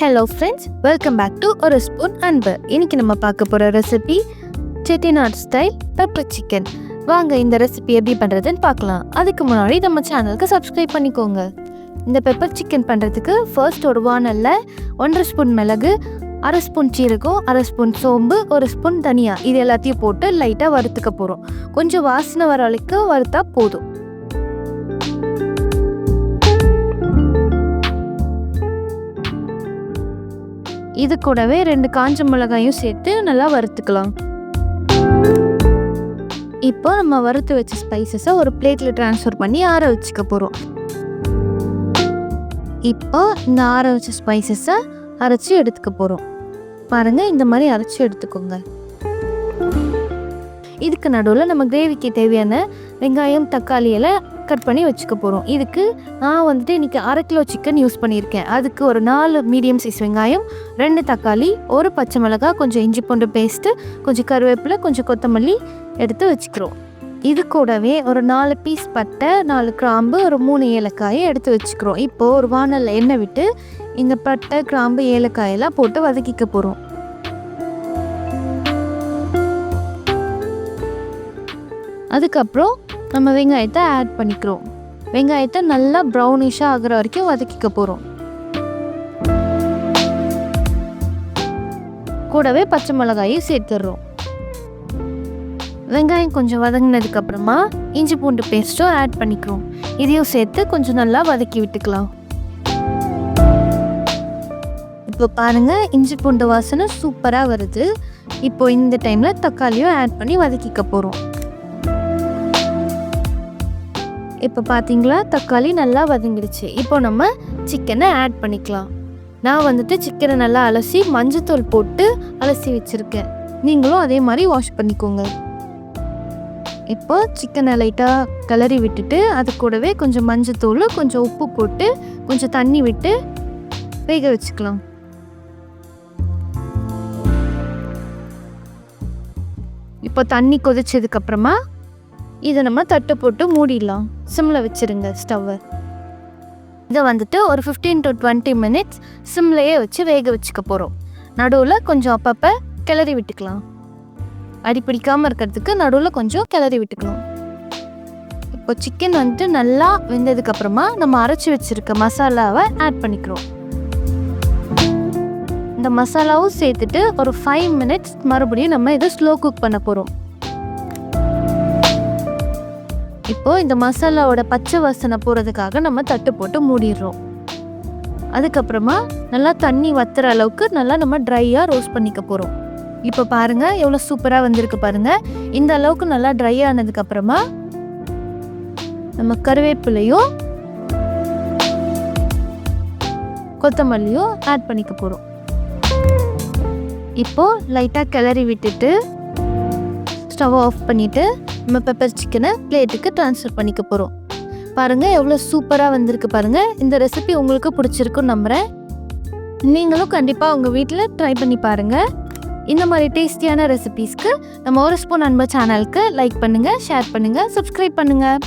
Hello friends, welcome back to ஒரு spoon அன்பு. இன்னைக்கு நம்ம பார்க்க போகிற recipe Chettinad style pepper chicken. வாங்க இந்த ரெசிபி எப்படி பண்ணுறதுன்னு பார்க்கலாம். அதுக்கு முன்னாடி நம்ம சேனலுக்கு சப்ஸ்கிரைப் பண்ணிக்கோங்க. இந்த பெப்பர் சிக்கன் பண்ணுறதுக்கு ஃபர்ஸ்ட் ஒரு வானலில் 1.5 ஸ்பூன் மிளகு, 1/2 ஸ்பூன் சீரகம், 1/2 ஸ்பூன் சோம்பு, 1 ஸ்பூன் தனியா இது எல்லாத்தையும் போட்டு லைட்டாக வறுத்துக்க போகிறோம். கொஞ்சம் வாசனை வர வரைக்கும் வறுத்தா போதும். இது கூடவே 2 காஞ்ச மிளகாயும் சேர்த்து நல்லா வறுத்துக்கலாம். இப்போ நம்ம வறுத்து வச்ச ஸ்பைசஸை ஒரு பிளேட்டில் ட்ரான்ஸ்ஃபர் பண்ணி ஆற வச்சுக்க போகிறோம். இப்போ இந்த ஆற வச்ச ஸ்பைசஸை அரைச்சி எடுத்துக்க போகிறோம். பாருங்கள், இந்த மாதிரி அரைச்சி எடுத்துக்கோங்க. இதுக்கு நடுவில் நம்ம கிரேவிக்கு தேவையான வெங்காயம், தக்காளி எல்லாம் கட் பண்ணி வச்சுக்க போகிறோம். இதுக்கு நான் இன்றைக்கி 1/2 கிலோ சிக்கன் யூஸ் பண்ணியிருக்கேன். அதுக்கு ஒரு 4 மீடியம் சைஸ் வெங்காயம், 2 தக்காளி, 1 பச்சை மிளகாய், கொஞ்சம் இஞ்சி பூண்டு பேஸ்ட்டு, கொஞ்சம் கருவேப்பிலை, கொஞ்சம் கொத்தமல்லி எடுத்து வச்சுக்கிறோம். இது கூடவே ஒரு 4 பீஸ் பட்டை, 4 கிராம்பு, ஒரு 3 ஏலக்காயை எடுத்து வச்சுக்கிறோம். இப்போது ஒரு வானலில் எண்ணெய் விட்டு இந்த பட்டை, கிராம்பு, ஏலக்காயெல்லாம் போட்டு வதக்கிக்க போகிறோம். அதுக்கப்புறம் நம்ம வெங்காயத்தை ஆட் பண்ணிக்கிறோம். வெங்காயத்தை நல்லா ப்ரௌனிஷாக ஆகிற வரைக்கும் வதக்கிக்க போகிறோம். கூடவே பச்சை மிளகாயும் சேர்த்துடுறோம். வெங்காயம் கொஞ்சம் வதங்கினதுக்கப்புறமா இஞ்சி பூண்டு பேஸ்ட்டும் ஆட் பண்ணிக்கிறோம். இதையும் சேர்த்து கொஞ்சம் நல்லா வதக்கி விட்டுக்கலாம். இப்போ பாருங்கள், இஞ்சி பூண்டு வாசனை சூப்பராக வருது. இப்போ இந்த டைமில் தக்காளியும் ஆட் பண்ணி வதக்கிக்க போகிறோம். இப்போ பார்த்தீங்களா, தக்காளி நல்லா வதங்கிடுச்சு. இப்போ நம்ம சிக்கனை ஆட் பண்ணிக்கலாம். நான் சிக்கனை நல்லா அலசி மஞ்சத்தூள் போட்டு அலசி வச்சுருக்கேன். நீங்களும் அதே மாதிரி வாஷ் பண்ணிக்கோங்க. இப்போ சிக்கனை லைட்டாக கிளறி விட்டுட்டு அது கூடவே கொஞ்சம் மஞ்சத்தூள், கொஞ்சம் உப்பு போட்டு கொஞ்சம் தண்ணி விட்டு வேக வச்சுக்கலாம். இப்போ தண்ணி கொதிச்சதுக்கப்புறமா இதை நம்ம தட்டு போட்டு மூடிடலாம். சிம்மில் வச்சுருங்க ஸ்டவ்வை. இதை ஒரு 15 to 20 மினிட்ஸ் சிம்லையே வச்சு வேக வச்சுக்க போகிறோம். நடுவில் கொஞ்சம் அப்பப்போ கிளறி விட்டுக்கலாம். அடி பிடிக்காமல் இருக்கிறதுக்கு நடுவில் கொஞ்சம் கிளறி விட்டுக்கலாம். இப்போ சிக்கன் நல்லா வெந்ததுக்கப்புறமா நம்ம அரைச்சி வச்சுருக்க மசாலாவை ஆட் பண்ணிக்கிறோம். இந்த மசாலாவும் சேர்த்துட்டு ஒரு 5 மினிட்ஸ் மறுபடியும் நம்ம இதை ஸ்லோ குக் பண்ண போகிறோம். இப்போது இந்த மசாலாவோட பச்சை வாசனை போகிறதுக்காக நம்ம தட்டு போட்டு மூடிடுறோம். அதுக்கப்புறமா நல்லா தண்ணி வத்துற அளவுக்கு நல்லா நம்ம ட்ரையாக ரோஸ்ட் பண்ணிக்க போகிறோம். இப்போ பாருங்கள், எவ்வளோ சூப்பராக வந்திருக்கு பாருங்கள். இந்த அளவுக்கு நல்லா ட்ரை ஆனதுக்கப்புறமா நம்ம கருவேப்பிலையும் கொத்தமல்லியும் ஆட் பண்ணிக்க போகிறோம். இப்போது லைட்டாக கிளறி விட்டுட்டு ஸ்டவ் ஆஃப் பண்ணிவிட்டு நம்ம பெப்பர் சிக்கனை பிளேட்டுக்கு ட்ரான்ஸ்ஃபர் பண்ணிக்க போகிறோம். பாருங்கள், எவ்வளோ சூப்பராக வந்திருக்கு பாருங்கள். இந்த ரெசிபி உங்களுக்கு பிடிச்சிருக்குன்னு நம்புகிறேன். நீங்களும் கண்டிப்பாக உங்கள் வீட்டில் ட்ரை பண்ணி பாருங்கள். இந்த மாதிரி டேஸ்டியான ரெசிபீஸ்க்கு நம்ம ஒரு ஸ்பூன் அன்பு சேனலுக்கு லைக் பண்ணுங்கள், ஷேர் பண்ணுங்கள், சப்ஸ்கிரைப் பண்ணுங்கள்.